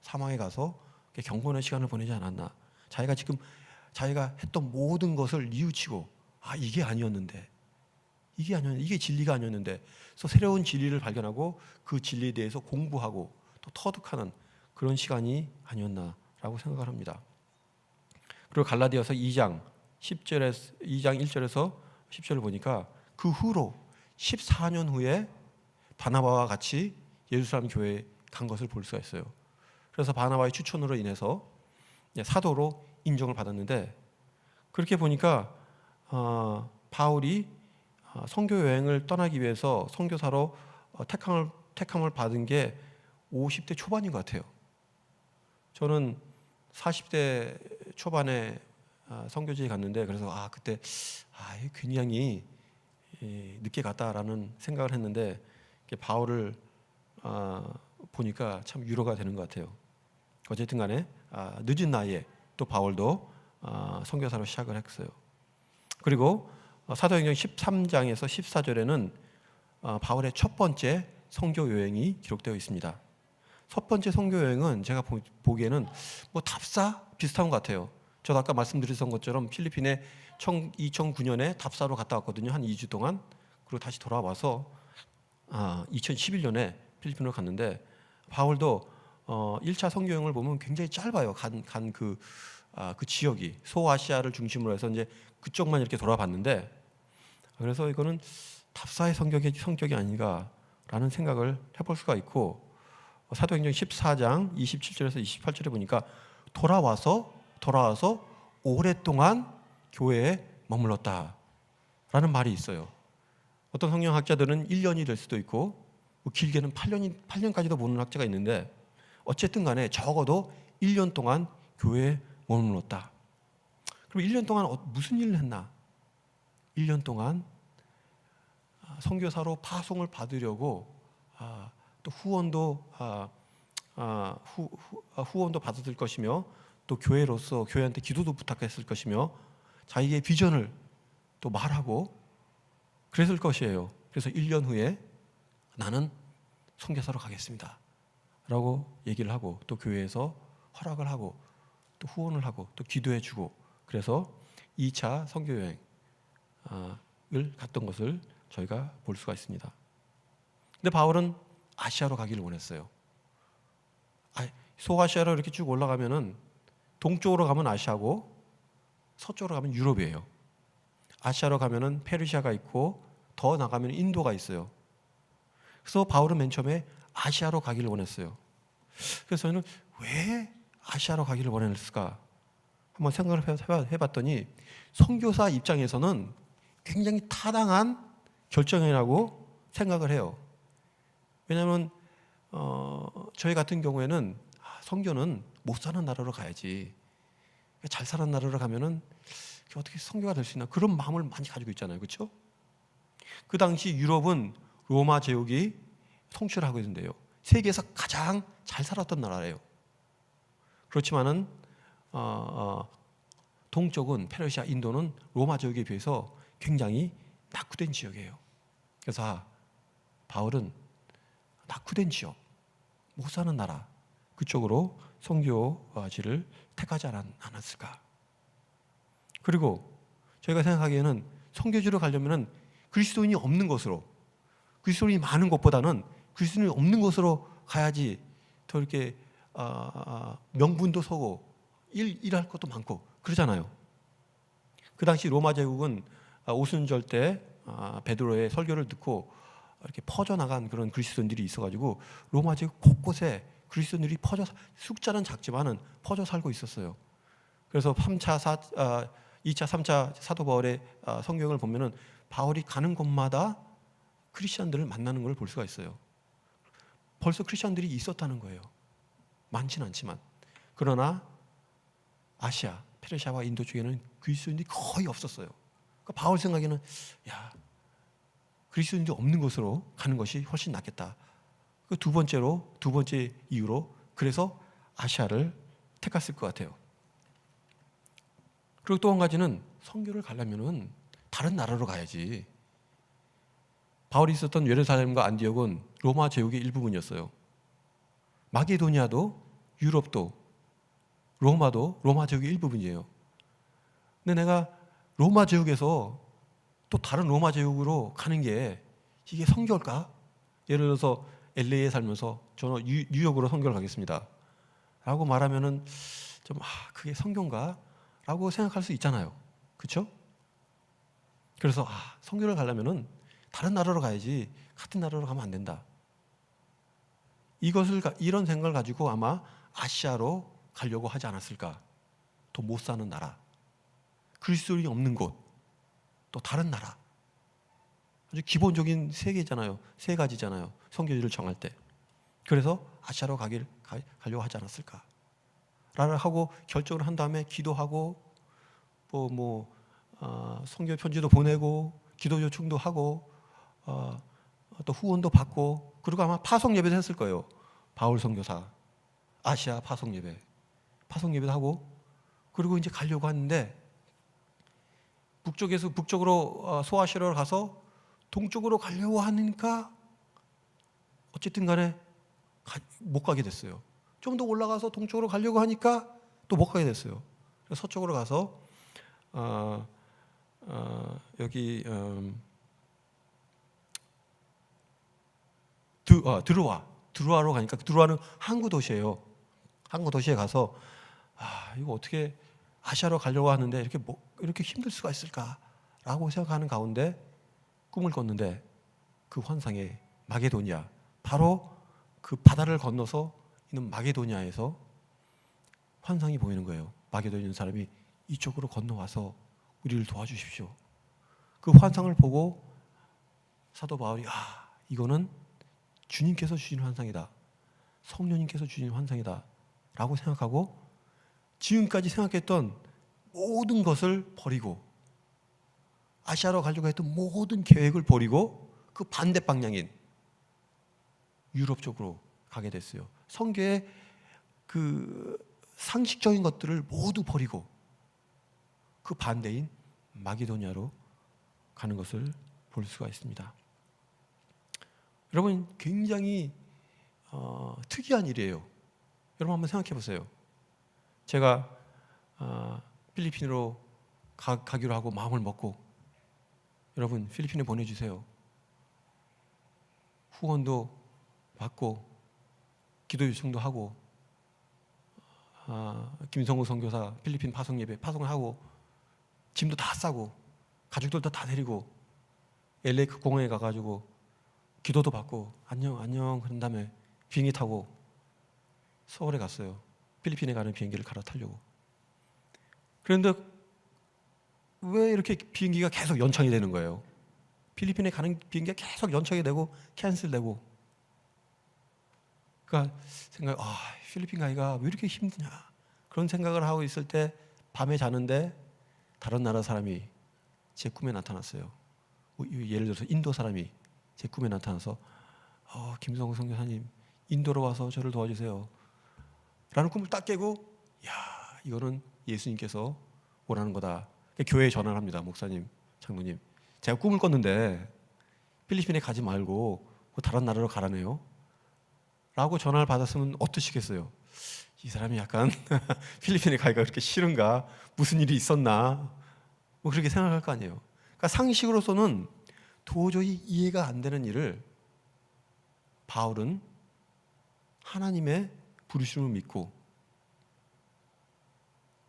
사막에 가서 경건의 시간을 보내지 않았나. 자기가 했던 모든 것을 뉘우치고 이게 아니었는데 이게 진리가 아니었는데 그래서 새로운 진리를 발견하고 그 진리에 대해서 공부하고 또 터득하는 그런 시간이 아니었나라고 생각을 합니다. 그리고 갈라디아서 2장 1절에서 10절을 보니까 그 후로 14년 후에 바나바와 같이 예루살렘 교회에 간 것을 볼 수가 있어요. 그래서 바나바의 추천으로 인해서 사도로 인정을 받았는데 그렇게 보니까 바울이 선교 여행을 떠나기 위해서 선교사로 택함을 받은 게 50대 초반인 것 같아요. 저는 40대 초반에 선교지에 갔는데 그래서 그때 굉장히 늦게 갔다라는 생각을 했는데 바울을 보니까 참 위로가 되는 것 같아요. 어쨌든 간에 늦은 나이에 또 바울도 선교사로 시작을 했어요. 그리고 사도행전 13장에서 14절에는 바울의 첫 번째 선교 여행이 기록되어 있습니다. 첫 번째 선교 여행은 제가 보기에는 뭐 답사 비슷한 것 같아요. 저도 아까 말씀드렸던 것처럼 필리핀에 2009년에 답사로 갔다 왔거든요. 한 2주 동안. 그리고 다시 돌아와서 2011년에 필리핀으로 갔는데, 바울도 1차 선교 여행을 보면 굉장히 짧아요. 그 지역이 소아시아를 중심으로 해서 이제 그쪽만 이렇게 돌아봤는데, 그래서 이거는 답사의 성격이 아닌가라는 생각을 해볼 수가 있고, 사도행전 14장 27절에서 28절에 보니까 돌아와서 오랫동안 교회에 머물렀다라는 말이 있어요. 어떤 성경학자들은 1년이 될 수도 있고 길게는 8년까지도 보는 학자가 있는데, 어쨌든 간에 적어도 1년 동안 교회에 머물렀다. 그럼 1년 동안 무슨 일을 했나? 1년 동안 선교사로 파송을 받으려고 또 후원도 받았을 것이며, 또 교회로서 교회한테 기도도 부탁했을 것이며, 자기의 비전을 또 말하고 그랬을 것이에요. 그래서 1년 후에 나는 선교사로 가겠습니다 라고 얘기를 하고, 또 교회에서 허락을 하고 또 후원을 하고 또 기도해 주고, 그래서 2차 선교 여행을 갔던 것을 저희가 볼 수가 있습니다. 근데 바울은 아시아로 가기를 원했어요. 소아시아로 이렇게 쭉 올라가면은 동쪽으로 가면 아시아고 서쪽으로 가면 유럽이에요. 아시아로 가면은 페르시아가 있고 더 나가면 인도가 있어요. 그래서 바울은 맨 처음에 아시아로 가기를 원했어요. 그래서 저는 왜 아시아로 가기를 원했을까 한번 생각을 해봤더니, 선교사 입장에서는 굉장히 타당한 결정이라고 생각을 해요. 왜냐하면 저희 같은 경우에는 선교는 못 사는 나라로 가야지, 잘 사는 나라로 가면은 어떻게 선교가 될 수 있나, 그런 마음을 많이 가지고 있잖아요. 그렇죠? 그 당시 유럽은 로마 제국이 통치를 하고 있는데요, 세계에서 가장 잘 살았던 나라예요. 그렇지만은 동쪽은 페르시아, 인도는 로마 제국에 비해서 굉장히 낙후된 지역이에요. 그래서 바울은 낙후된 지역, 못 사는 나라, 그쪽으로 선교지를 택하지 않았을까. 그리고 저희가 생각하기에는 선교지로 가려면 그리스도인이 없는 곳으로, 그리스도인이 많은 곳보다는 그리스도인이 없는 곳으로 가야지 더 이렇게 명분도 서고 일할 것도 많고 그러잖아요. 그 당시 로마 제국은 오순절 때 베드로의 설교를 듣고 이렇게 퍼져나간 그런 그리스도인들이 있어가지고 로마 제국 곳곳에 그리스도인들이 숫자는 작지만은 퍼져 살고 있었어요. 그래서 2차, 3차 사도 바울의 성경을 보면은 바울이 가는 곳마다 크리스천들을 만나는 걸 볼 수가 있어요. 벌써 크리스천들이 있었다는 거예요. 많지는 않지만. 그러나 아시아, 페르시아와 인도 쪽에는 그리스도인들이 거의 없었어요. 그러니까 바울 생각에는 그리스도인들이 없는 곳으로 가는 것이 훨씬 낫겠다. 그 두 번째 이유로 그래서 아시아를 택했을 것 같아요. 그리고 또 한 가지는 선교를 가려면은 다른 나라로 가야지. 바울이 있었던 예루살렘과 안디옥은 로마 제국의 일부분이었어요. 마게도니아도 유럽도 로마도 로마 제국의 일부분이에요. 근데 내가 로마 제국에서 또 다른 로마 제국으로 가는 게 이게 선교일까? 예를 들어서 LA에 살면서 저는 뉴욕으로 선교를 가겠습니다 라고 말하면은 좀 그게 선교인가? 라고 생각할 수 있잖아요. 그렇죠? 그래서 선교를 가려면은 다른 나라로 가야지 같은 나라로 가면 안 된다. 이런 생각을 가지고 아마 아시아로 가려고 하지 않았을까. 더 못 사는 나라, 그리스도인이 없는 곳, 또 다른 나라. 아주 기본적인 세 가지잖아요. 선교지를 정할 때. 그래서 아시아로 가려고 하지 않았을까. 라를 하고 결정을 한 다음에 기도하고 선교 편지도 보내고 기도 요청도 하고 또 후원도 받고, 그리고 아마 파송 예배도 했을 거예요. 바울 선교사. 아시아 파송 예배도 하고, 그리고 이제 가려고 하는데 북쪽으로 소아시아로 가서 동쪽으로 가려고 하니까 어쨌든 간에 못 가게 됐어요. 좀 더 올라가서 동쪽으로 가려고 하니까 또 못 가게 됐어요. 그래서 서쪽으로 가서 여기 드루아로 가니까, 드루아는 항구 도시예요. 항구 도시에 가서 이거 어떻게 아시아로 가려고 하는데 이렇게 힘들 수가 있을까라고 생각하는 가운데 꿈을 꿨는데, 그 환상에 마게도니아, 바로 그 바다를 건너서 있는 마게도니아에서 환상이 보이는 거예요. 마게도니아 있는 사람이 이쪽으로 건너와서 우리를 도와주십시오. 그 환상을 보고 사도 바울이 이거는 주님께서 주신 환상이다, 성령님께서 주신 환상이다 라고 생각하고, 지금까지 생각했던 모든 것을 버리고, 아시아로 가려고 했던 모든 계획을 버리고 그 반대 방향인 유럽 쪽으로 가게 됐어요. 성경의 그 상식적인 것들을 모두 버리고 그 반대인 마게도니아로 가는 것을 볼 수가 있습니다. 여러분, 굉장히 특이한 일이에요. 여러분 한번 생각해 보세요. 제가 필리핀으로 가기로 하고 마음을 먹고, 여러분 필리핀에 보내주세요. 후원도 받고 기도 요청도 하고, 김성우 선교사 필리핀 파송 예배 파송을 하고, 짐도 다 싸고 가족들도 다 데리고 LA 그 공항에 가가지고 기도도 받고 안녕 그런 다음에 비행기 타고 서울에 갔어요. 필리핀에 가는 비행기를 갈아타려고. 그런데 왜 이렇게 비행기가 계속 연착이 되는 거예요? 필리핀에 가는 비행기가 계속 연착이 되고 캔슬되고. 그러니까 필리핀 가기가 왜 이렇게 힘드냐, 그런 생각을 하고 있을 때 밤에 자는데 다른 나라 사람이 제 꿈에 나타났어요. 예를 들어서 인도 사람이 제 꿈에 나타나서 김성우 선교사님, 인도로 와서 저를 도와주세요 라는 꿈을 딱 깨고, 이거는 예수님께서 원하는 거다. 교회에 전화를 합니다. 목사님, 장로님, 제가 꿈을 꿨는데 필리핀에 가지 말고 다른 나라로 가라네요 라고 전화를 받았으면 어떠시겠어요? 이 사람이 약간 필리핀에 가기가 그렇게 싫은가, 무슨 일이 있었나, 뭐 그렇게 생각할 거 아니에요. 그러니까 상식으로서는 도저히 이해가 안 되는 일을 바울은 하나님의 부르심을 믿고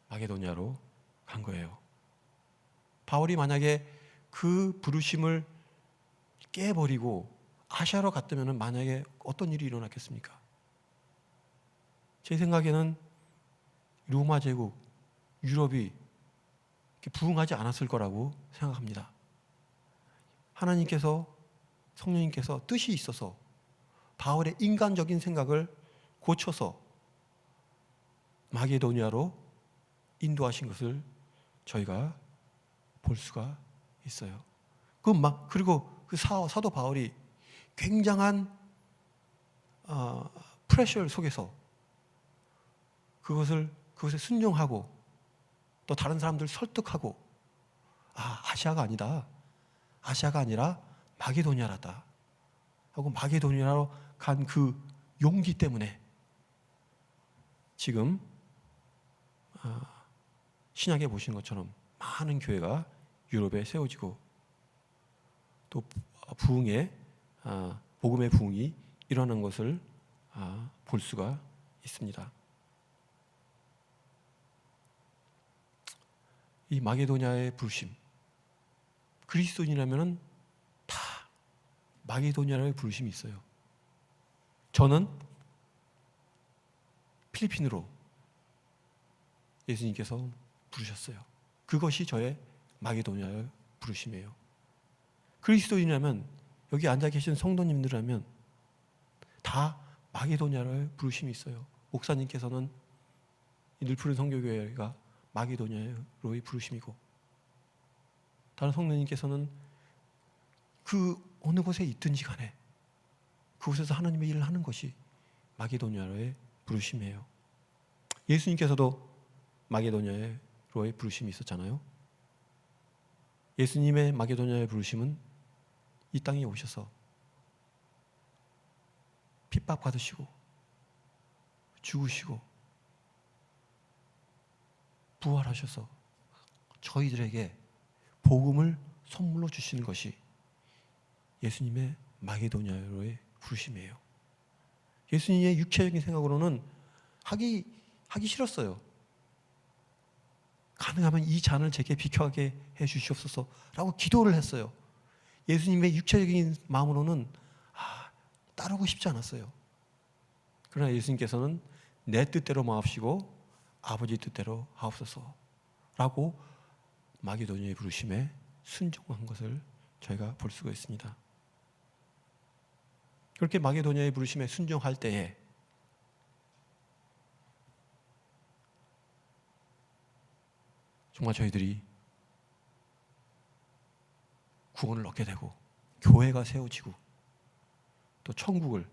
마게도니아로 간 거예요. 바울이 만약에 그 부르심을 깨버리고 아시아로 갔다면 만약에 어떤 일이 일어났겠습니까? 제 생각에는 로마 제국, 유럽이 부흥하지 않았을 거라고 생각합니다. 하나님께서, 성령님께서 뜻이 있어서 바울의 인간적인 생각을 고쳐서 마게도니아로 인도하신 것을 저희가 볼 수가 있어요. 그리고 그 사도 바울이 굉장한 프레셔 속에서 그것에 순종하고 또 다른 사람들 설득하고, 아시아가 아니라 마게도니아라다 하고 마게도니아로 간 그 용기 때문에 지금 신약에 보시는 것처럼 많은 교회가 유럽에 세워지고, 또 복음의 부흥이 일어나는 것을 볼 수가 있습니다. 이 마게도니아의 부르심, 그리스도인이라면 다 마게도니아의 부르심이 있어요. 저는 필리핀으로 예수님께서 부르셨어요. 그것이 저의 마게도니아의 부르심이에요. 그리스도인이라면, 여기 앉아 계신 성도님들이라면 다 마게도니아의 부르심이 있어요. 목사님께서는 늘푸른 선교교회가 마게도니아로의 부르심이고, 다른 성도님께서는 그 어느 곳에 있든지 간에 그곳에서 하나님의 일을 하는 것이 마게도니아로의 부르심이에요. 예수님께서도 마게도냐로의 부르심이 있었잖아요. 예수님의 마게도냐의 부르심은 이 땅에 오셔서 핍박받으시고 죽으시고 부활하셔서 저희들에게 복음을 선물로 주시는 것이 예수님의 마게도냐로의 부르심이에요. 예수님의 육체적인 생각으로는 하기 싫었어요. 가능하면 이 잔을 제게 비켜가게 해 주시옵소서라고 기도를 했어요. 예수님의 육체적인 마음으로는 따르고 싶지 않았어요. 그러나 예수님께서는 내 뜻대로 마옵시고 아버지 뜻대로 하옵소서라고 마게도냐의 부르심에 순종한 것을 저희가 볼 수가 있습니다. 그렇게 마게도냐의 부르심에 순종할 때에 정말 저희들이 구원을 얻게 되고 교회가 세워지고 또 천국을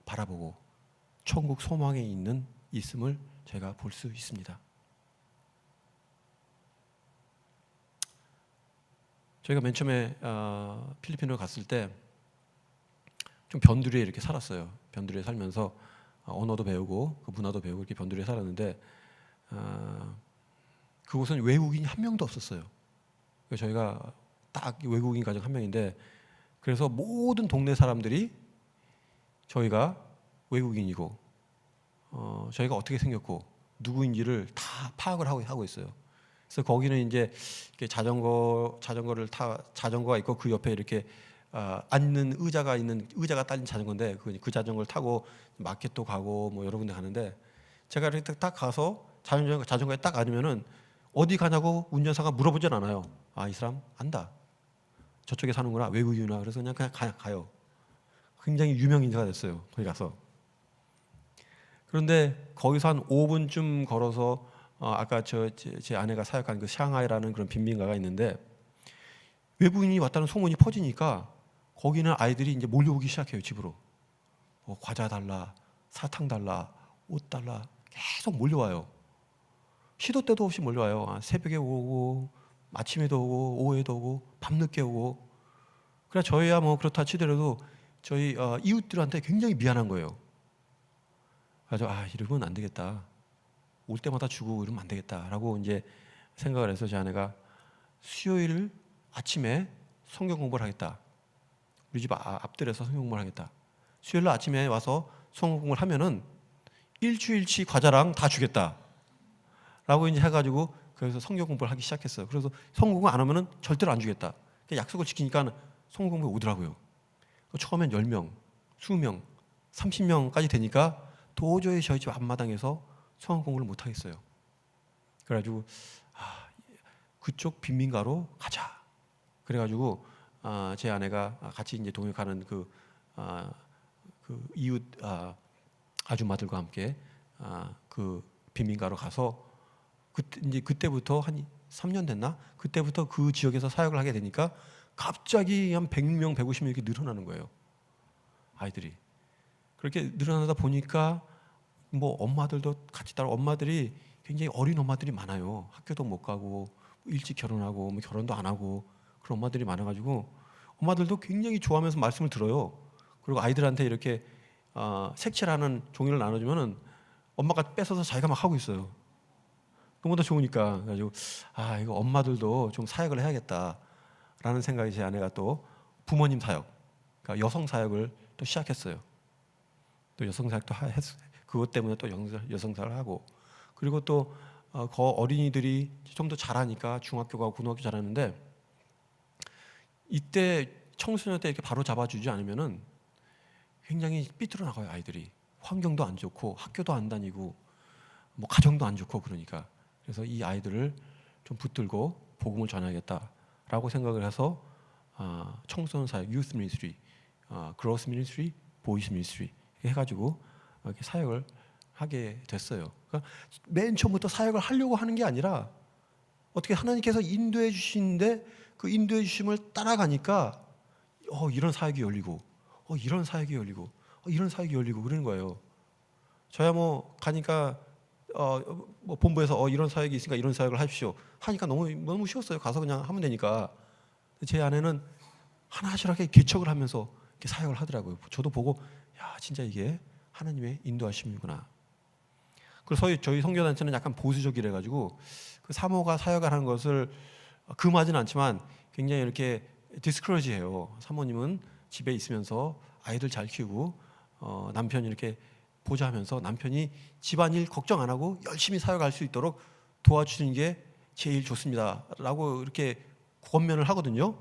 바라보고 천국 소망에 있음을 제가 볼 수 있습니다. 저희가 맨 처음에 필리핀으로 갔을 때 좀 변두리에 이렇게 살았어요. 변두리에 살면서 언어도 배우고 그 문화도 배우고 이렇게 변두리에 살았는데 그곳은 외국인이 한 명도 없었어요. 저희가 딱 외국인 가정 한 명인데 그래서 모든 동네 사람들이 저희가 외국인이고 저희가 어떻게 생겼고 누구인지를 다 파악을 하고 있어요. 그래서 거기는 이제 자전거가 있고 그 옆에 이렇게 앉는 의자가 딸린 자전거인데 그 자전거를 타고 마켓도 가고 뭐 여러 군데 가는데 제가 이렇게 딱 가서 자전거에 딱 앉으면은 어디 가냐고 운전사가 물어보진 않아요. 이 사람 안다. 저쪽에 사는구나. 외국인이구나. 그래서 그냥 가요. 굉장히 유명 인사가 됐어요. 거기 가서. 그런데 거기서 한 5분쯤 걸어서 아까 제 아내가 사역한 그 샹하이라는 그런 빈민가가 있는데 외국인이 왔다는 소문이 퍼지니까 거기는 아이들이 이제 몰려오기 시작해요. 집으로. 과자 달라, 사탕 달라, 옷 달라 계속 몰려와요. 시도 때도 없이 몰려와요. 새벽에 오고 아침에도 오고 오후에도 오고 밤늦게 오고. 그래 저희야 뭐 그렇다 치더라도 저희 이웃들한테 굉장히 미안한 거예요. 그래서 이러면 안 되겠다. 올 때마다 주고 이러면 안 되겠다라고 이제 생각을 해서 제 아내가 수요일 아침에 성경 공부를 하겠다. 우리 집 앞들에서 성경 공부를 하겠다. 수요일 날 아침에 와서 성경 공부를 하면은 일주일치 과자랑 다 주겠다. 라고 이제 해가지고 그래서 성경 공부를 하기 시작했어요. 그래서 성경 공부 안 하면은 절대로 안 주겠다. 약속을 지키니까 성경 공부에 오더라고요. 처음엔 10명, 20명, 30명까지 되니까 도저히 저희 집 앞마당에서 성경 공부를 못 하겠어요. 그래가지고 그쪽 빈민가로 가자. 그래가지고 제 아내가 같이 이제 동역하는 그 이웃 아줌마들과 함께 그 빈민가로 가서 그때부터 한 3년 됐나? 그때부터 그 지역에서 사역을 하게 되니까 갑자기 한 100명, 150명 이렇게 늘어나는 거예요. 아이들이. 그렇게 늘어나다 보니까 뭐 엄마들도 같이 따라 엄마들이 굉장히 어린 엄마들이 많아요. 학교도 못 가고 일찍 결혼하고 뭐 결혼도 안 하고 그런 엄마들이 많아가지고 엄마들도 굉장히 좋아하면서 말씀을 들어요. 그리고 아이들한테 이렇게 색칠하는 종이를 나눠주면은 엄마가 뺏어서 자기가 막 하고 있어요. 너무나 좋으니까. 그래가지고 이거 엄마들도 좀 사역을 해야겠다라는 생각이 제 아내가 또 부모님 사역, 그러니까 여성 사역을 또 시작했어요. 또 여성 사역도 그것 때문에 또 여성 사역을 하고 그리고 또 어린이들이 좀 더 잘하니까 중학교 가고 고등학교 잘하는데 이때 청소년 때 이렇게 바로 잡아주지 않으면은 굉장히 삐뚤어 나가요. 아이들이 환경도 안 좋고 학교도 안 다니고 뭐 가정도 안 좋고 그러니까 그래서 이 아이들을 좀 붙들고 복음을 전해야겠다라고 생각을 해서 청소년 사역, 유스 미니스트리, 그로스 미니스트리, 보이스 미니스트리 해가지고 이렇게 사역을 하게 됐어요. 그러니까 맨 처음부터 사역을 하려고 하는 게 아니라 어떻게 하나님께서 인도해 주시는데 그 인도해 주심을 따라가니까 이런 사역이 열리고 이런 사역이 열리고 이런 사역이 열리고 그러는 거예요. 저야 뭐 가니까 뭐 본부에서 이런 사역이 있으니까 이런 사역을 하십시오 하니까 너무 쉬웠어요. 가서 그냥 하면 되니까. 제 아내는 하나하나하게 개척을 하면서 이렇게 사역을 하더라고요. 저도 보고 야 진짜 이게 하나님의 인도하심이구나. 그래서 저희 선교단체는 약간 보수적이라 가지고 그 사모가 사역을 하는 것을 금하지는 않지만 굉장히 이렇게 디스커러지해요. 사모님은 집에 있으면서 아이들 잘 키우고 남편이 이렇게 보좌하면서 남편이 집안일 걱정 안 하고 열심히 사역할 수 있도록 도와주는 게 제일 좋습니다라고 이렇게 권면을 하거든요.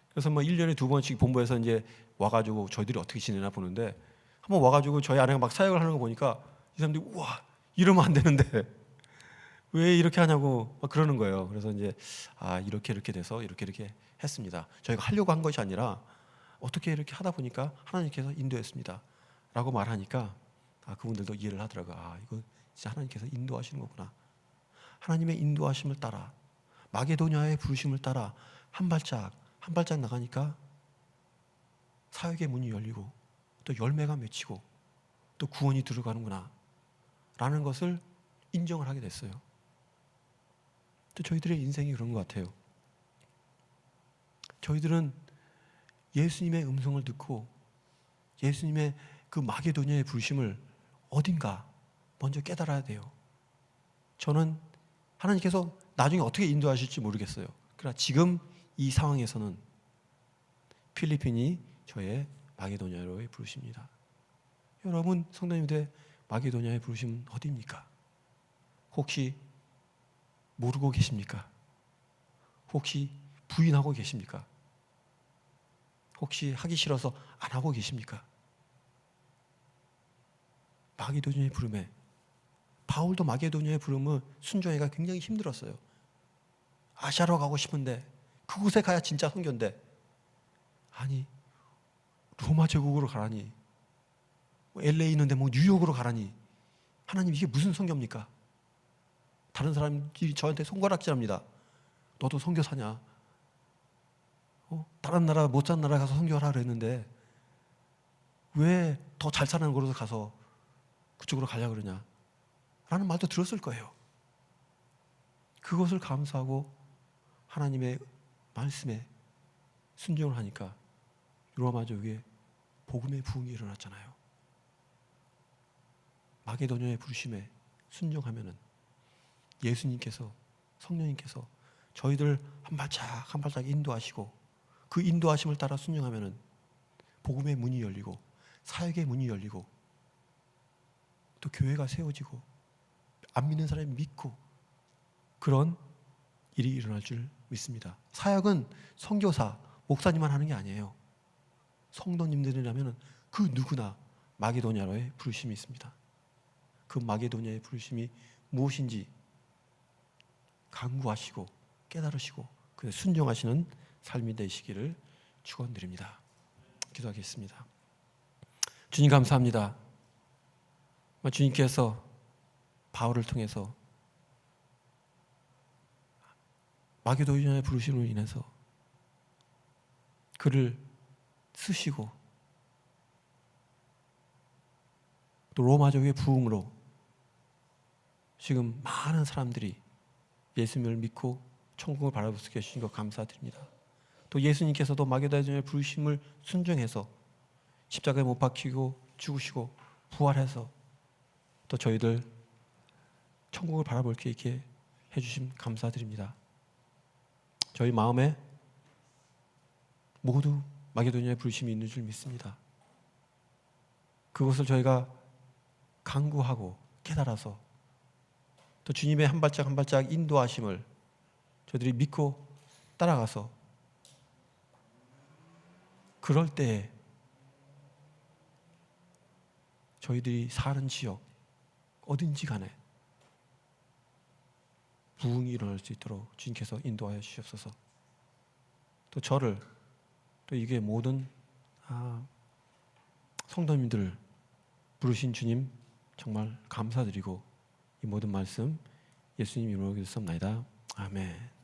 그래서 뭐 1년에 2번씩 본부에서 이제 와가지고 저희들이 어떻게 지내나 보는데 한번 와가지고 저희 아내가 막 사역을 하는 거 보니까 이 사람들이 우와 이러면 안 되는데 왜 이렇게 하냐고 막 그러는 거예요. 그래서 이제 이렇게 돼서 이렇게 했습니다. 저희가 하려고 한 것이 아니라 어떻게 이렇게 하다 보니까 하나님께서 인도했습니다 라고 말하니까 그분들도 이해를 하더라고요. 이거 진짜 하나님께서 인도하시는 거구나. 하나님의 인도하심을 따라 마게도냐의 부르심을 따라 한 발짝 나가니까 사역의 문이 열리고 또 열매가 맺히고 또 구원이 들어가는구나 라는 것을 인정을 하게 됐어요. 또 저희들의 인생이 그런 것 같아요. 저희들은 예수님의 음성을 듣고 예수님의 그 마게도냐의 부르심을 어딘가 먼저 깨달아야 돼요. 저는 하나님께서 나중에 어떻게 인도하실지 모르겠어요. 그러나 지금 이 상황에서는 필리핀이 저의 마게도냐로의 부르심입니다. 여러분 성도님들의 마게도냐의 부르심은 어디입니까? 혹시 모르고 계십니까? 혹시 부인하고 계십니까? 혹시 하기 싫어서 안 하고 계십니까? 마게도냐의 부름에 바울도 마게도냐의 부름을 순종하기가 굉장히 힘들었어요. 아시아로 가고 싶은데 그곳에 가야 진짜 선교인데 아니 로마 제국으로 가라니 LA 있는데 뭐 뉴욕으로 가라니 하나님 이게 무슨 선교입니까? 다른 사람들이 저한테 손가락질합니다. 너도 선교사냐? 다른 나라 못 사는 나라 가서 선교하라 그랬는데 왜 더 잘 사는 곳으로 가서 그쪽으로 가려고 그러냐? 라는 말도 들었을 거예요. 그것을 감수하고 하나님의 말씀에 순종을 하니까 로마 제국에 복음의 부흥이 일어났잖아요. 마게도냐의 부르심에 순종하면은 예수님께서 성령님께서 저희들 한 발짝 인도하시고 그 인도하심을 따라 순종하면은 복음의 문이 열리고 사역의 문이 열리고 또 교회가 세워지고 안 믿는 사람이 믿고 그런 일이 일어날 줄 믿습니다. 사역은 선교사, 목사님만 하는 게 아니에요. 성도님들이라면 그 누구나 마게도냐로의 부르심이 있습니다. 그 마게도냐의 부르심이 무엇인지 간구하시고 깨달으시고 그 순종하시는 삶이 되시기를 축원드립니다. 기도하겠습니다. 주님 감사합니다. 주님께서 바울을 통해서 마게도냐의 부르심으로 인해서 그를 쓰시고 또 로마족의 부흥으로 지금 많은 사람들이 예수님을 믿고 천국을 바라볼 수 계신 것 감사드립니다. 또 예수님께서도 마게도냐의 부르심을 순종해서 십자가에 못 박히고 죽으시고 부활해서 또 저희들 천국을 바라볼 수 있게 해주심 감사드립니다. 저희 마음에 모두 마게도냐의 부르심이 있는 줄 믿습니다. 그것을 저희가 간구하고 깨달아서 또 주님의 한 발짝 인도하심을 저희들이 믿고 따라가서 그럴 때에 저희들이 사는 지역 어딘지 간에 부흥이 일어날 수 있도록 주님께서 인도하여 주시옵소서. 또 저를 또 이게 모든 성도님들을 부르신 주님 정말 감사드리고 이 모든 말씀 예수님 이름으로 기도했사옵나이다. 아멘.